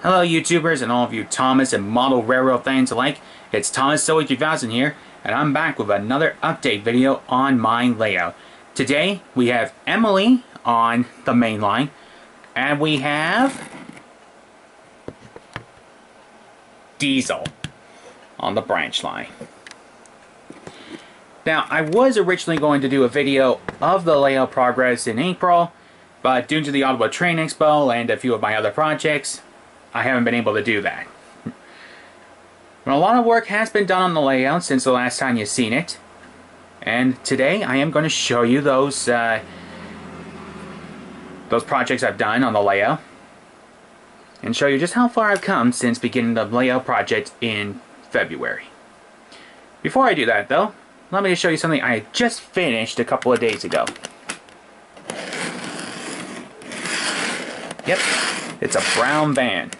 Hello YouTubers and all of you Thomas and model railroad fans alike. It's ThomasZoey3000 here, and I'm back with another update video on my layout. Today we have Emily on the main line, and we have Diesel on the branch line. Now, I was originally going to do a video of the layout progress in April, but due to the Bachmann Trains Expo and a few of my other projects, I haven't been able to do that. But a lot of work has been done on the layout since the last time you've seen it, and today I am going to show you those projects I've done on the layout, and show you just how far I've come since beginning the layout project in February. Before I do that though, let me show you something I just finished a couple of days ago. Yep, it's a brown van.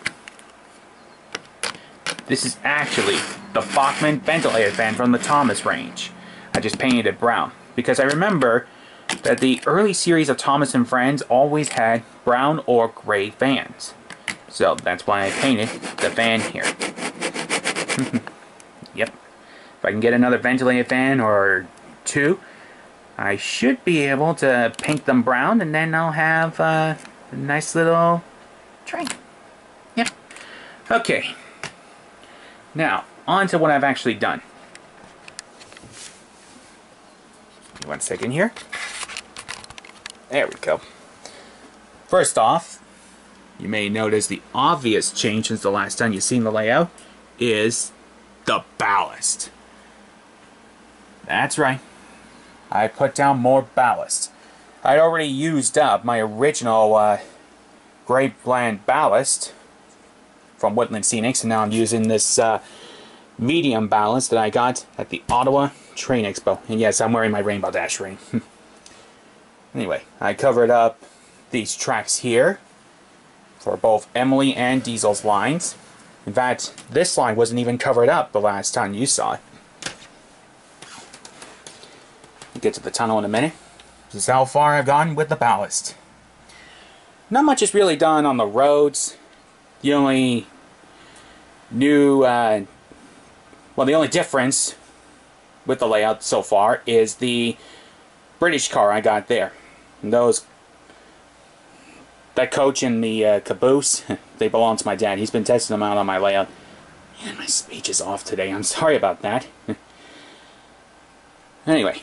This is actually the Bachmann ventilated fan from the Thomas range. I just painted it brown because I remember that the early series of Thomas and Friends always had brown or gray vans. So that's why I painted the van here. Yep. If I can get another ventilated fan or two, I should be able to paint them brown, and then I'll have a nice little train. Yep. Okay. Now, on to what I've actually done. One second here. There we go. First off, you may notice the obvious change since the last time you've seen the layout is the ballast. That's right. I put down more ballast. I'd already used up my original gray blend ballast from Woodland Scenics, and now I'm using this medium ballast that I got at the Ottawa Train Expo. And yes, I'm wearing my Rainbow Dash ring. Anyway, I covered up these tracks here for both Emily and Diesel's lines. In fact, this line wasn't even covered up the last time you saw it. We'll get to the tunnel in a minute. This is how far I've gone with the ballast. Not much is really done on the roads. The only new, the only difference with the layout so far is the British car I got there. And that coach and the caboose, they belong to my dad. He's been testing them out on my layout. Man, my speech is off today. I'm sorry about that. Anyway,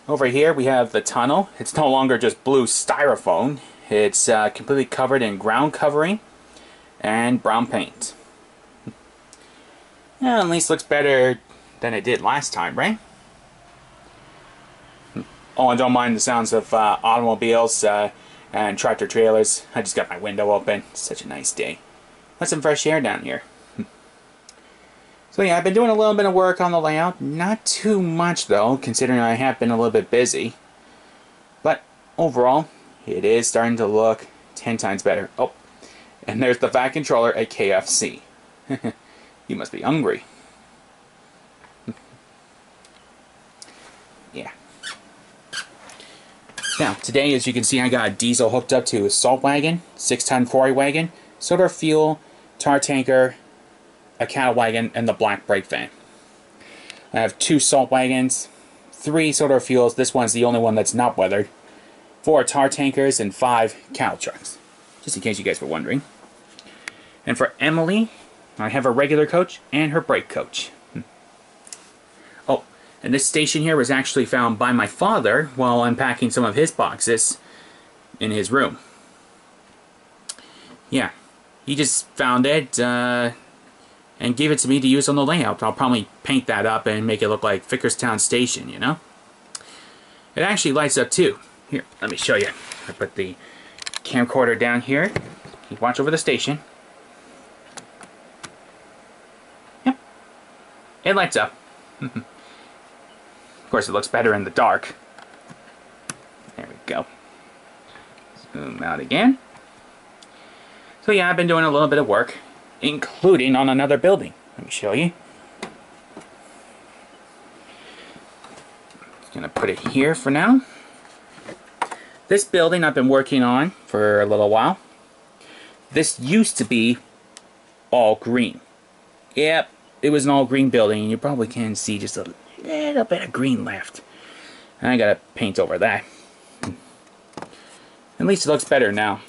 over here we have the tunnel. It's no longer just blue styrofoam. It's completely covered in ground covering and brown paint. Yeah, at least looks better than it did last time, right? Oh, and don't mind the sounds of automobiles and tractor trailers. I just got my window open. It's such a nice day. Let some fresh air down here. So yeah, I've been doing a little bit of work on the layout. Not too much though, considering I have been a little bit busy. But overall, it is starting to look 10 times better. Oh, and there's the VAT controller at KFC. You must be hungry. Yeah. Now, today, as you can see, I got a Diesel hooked up to a salt wagon, 6-ton quarry wagon, soda fuel, tar tanker, a cattle wagon, and the black brake van. I have 2 salt wagons, 3 soda fuels. This one's the only one that's not weathered. 4 tar tankers, and 5 cattle trucks. Just in case you guys were wondering. And for Emily, I have a regular coach and her brake coach. Oh, and this station here was actually found by my father while unpacking some of his boxes in his room. Yeah, he just found it and gave it to me to use on the layout. I'll probably paint that up and make it look like Vickerstown Station, you know? It actually lights up too. Here, let me show you. I put the camcorder down here. You watch over the station. Yep. It lights up. Of course, it looks better in the dark. There we go. Zoom out again. So yeah, I've been doing a little bit of work, including on another building. Let me show you. Just gonna put it here for now. This building I've been working on for a little while. This used to be all green. Yep, it was an all green building, and you probably can see just a little bit of green left. I gotta paint over that. At least it looks better now.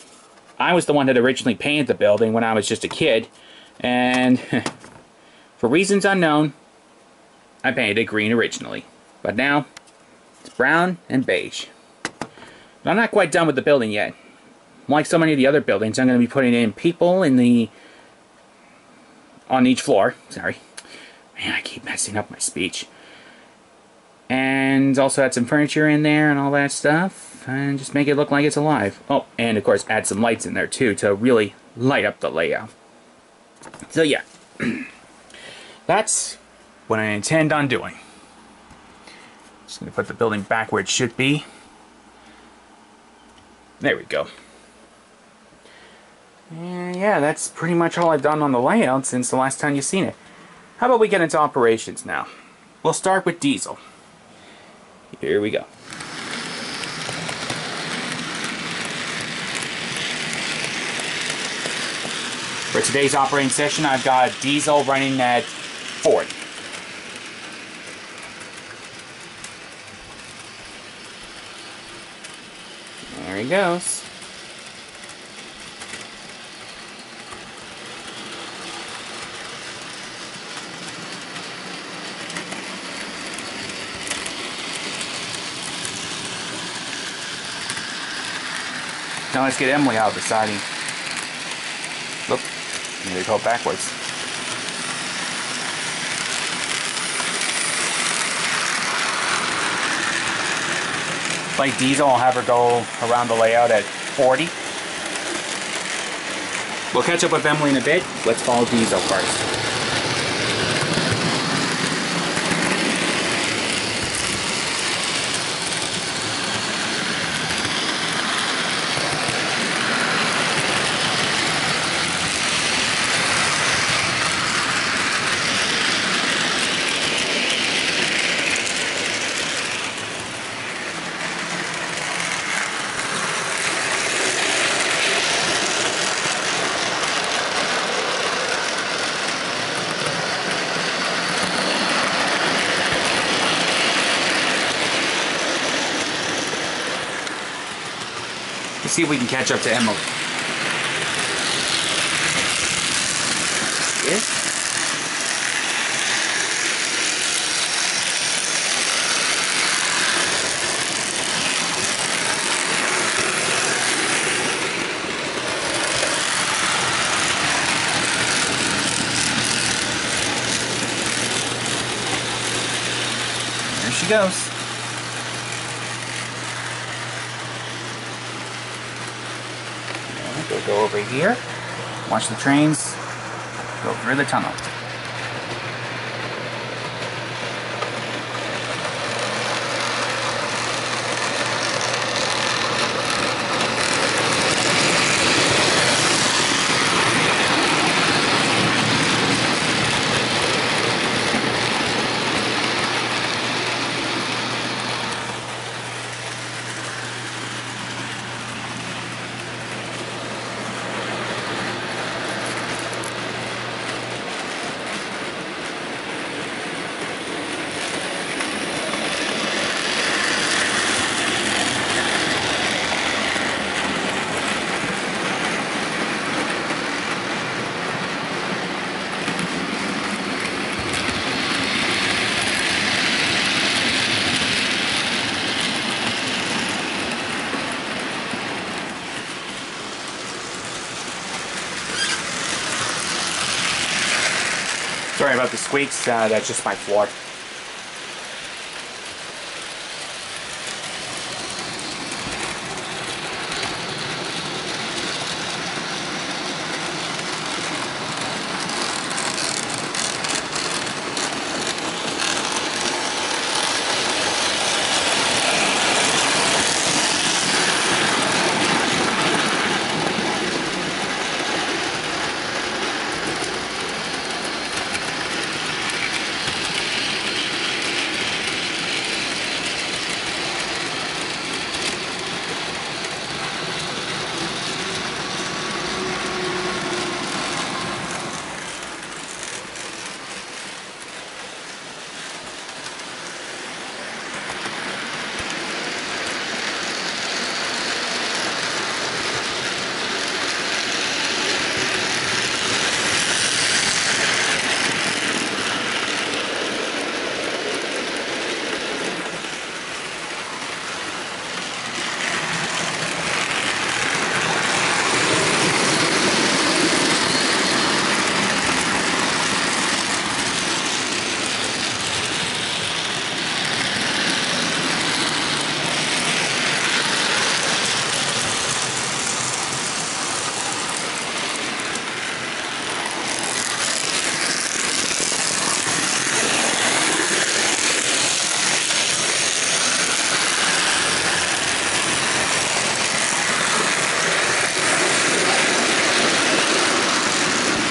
I was the one that originally painted the building when I was just a kid, and for reasons unknown, I painted it green originally. But now, it's brown and beige. But I'm not quite done with the building yet. Like so many of the other buildings, I'm going to be putting in people on each floor. Sorry. Man, I keep messing up my speech. And also add some furniture in there and all that stuff. And just make it look like it's alive. Oh, and of course add some lights in there too to really light up the layout. So yeah. That's what I intend on doing. Just going to put the building back where it should be. There we go. And yeah, that's pretty much all I've done on the layout since the last time you've seen it. How about we get into operations now? We'll start with diesel. Here we go. For today's operating session, I've got diesel running at 40. There he goes. Now let's get Emily out of the siding. Look, maybe go backwards. Like diesel, I'll have her go around the layout at 40. We'll catch up with Emily in a bit. Let's follow diesel first. Let's see if we can catch up to Emily. Yes? There she goes. We'll go over here, watch the trains go through the tunnel. Sorry about the squeaks, that's just my floor.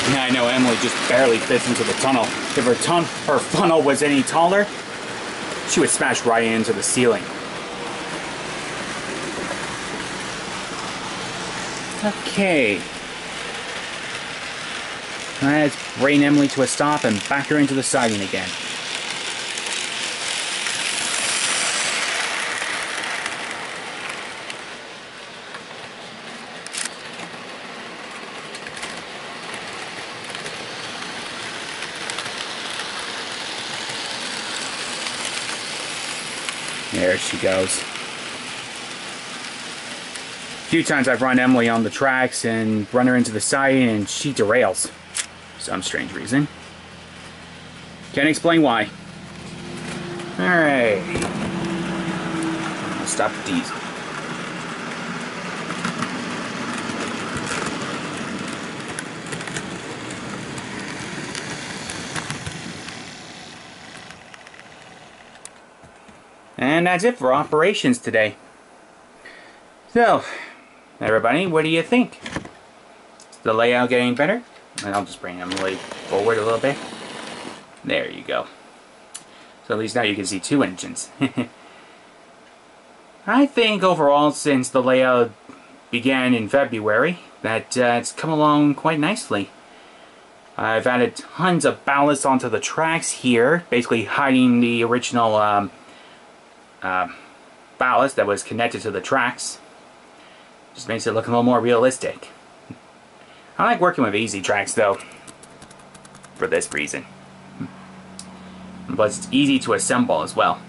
Yeah, I know Emily just barely fits into the tunnel. If her funnel was any taller, she would smash right into the ceiling. Okay. Let's bring Emily to a stop and back her into the siding again. There she goes. A few times I've run Emily on the tracks and run her into the siding and she derails. For some strange reason. Can't explain why. Alright. I'll stop the diesel. And that's it for operations today. So, everybody, what do you think? Is the layout getting better? And I'll just bring Emily forward a little bit. There you go. So at least now you can see two engines. I think overall, since the layout began in February, that it's come along quite nicely. I've added tons of ballast onto the tracks here, basically hiding the original ballast that was connected to the tracks. Just makes it look a little more realistic. I like working with easy tracks though, for this reason. Plus it's easy to assemble as well.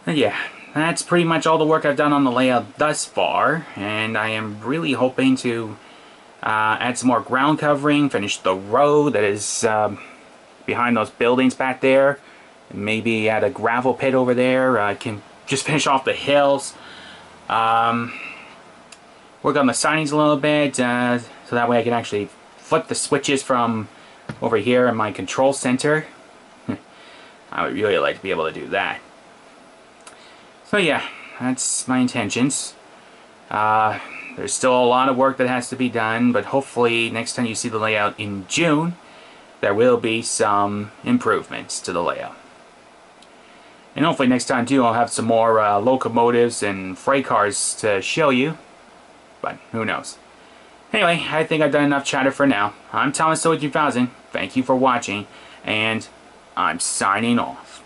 And yeah, that's pretty much all the work I've done on the layout thus far, and I am really hoping to add some more ground covering, finish the road that is behind those buildings back there. Maybe add a gravel pit over there. I can just finish off the hills. Work on the sidings a little bit, so that way I can actually flip the switches from over here in my control center. I would really like to be able to do that. So yeah, that's my intentions. There's still a lot of work that has to be done, but hopefully next time you see the layout in June, there will be some improvements to the layout. And hopefully next time too I'll have some more locomotives and freight cars to show you. But who knows. Anyway, I think I've done enough chatter for now. I'm ThomasZoey3000. Thank you for watching. And I'm signing off.